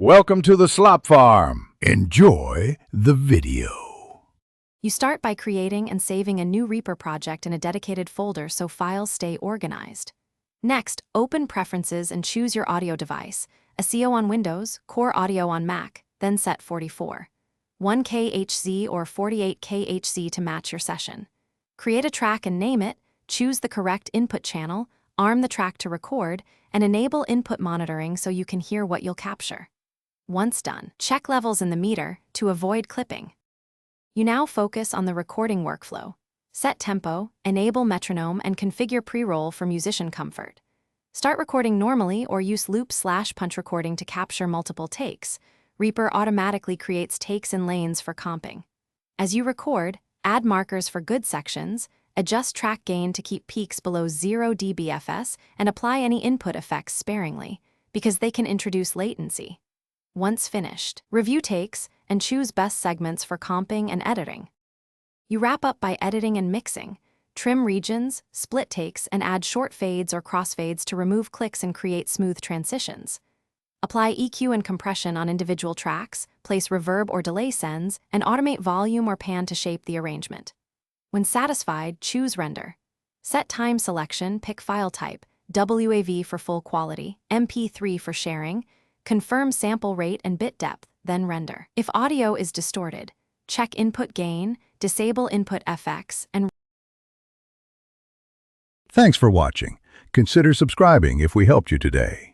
Welcome to the Slop Farm. Enjoy the video. You start by creating and saving a new Reaper project in a dedicated folder so files stay organized. Next, open Preferences and choose your audio device, ASIO on Windows, Core Audio on Mac, then set 44. 1K HZ or 48K HZ to match your session. Create a track and name it, choose the correct input channel, arm the track to record, and enable input monitoring so you can hear what you'll capture. Once done, check levels in the meter to avoid clipping. You now focus on the recording workflow. Set tempo, enable metronome, and configure pre-roll for musician comfort. Start recording normally or use loop/punch recording to capture multiple takes. Reaper automatically creates takes and lanes for comping. As you record, add markers for good sections, adjust track gain to keep peaks below 0 dBFS, and apply any input effects sparingly, because they can introduce latency. Once finished, review takes and choose best segments for comping and editing. You wrap up by editing and mixing. Trim regions, split takes, and add short fades or crossfades to remove clicks and create smooth transitions. Apply EQ and compression on individual tracks, place reverb or delay sends, and automate volume or pan to shape the arrangement. When satisfied, choose Render. Set time selection, pick file type, WAV for full quality, MP3 for sharing, confirm sample rate and bit depth, then render. If audio is distorted, check input gain, disable input FX, and Thanks for watching. Consider subscribing if we helped you today.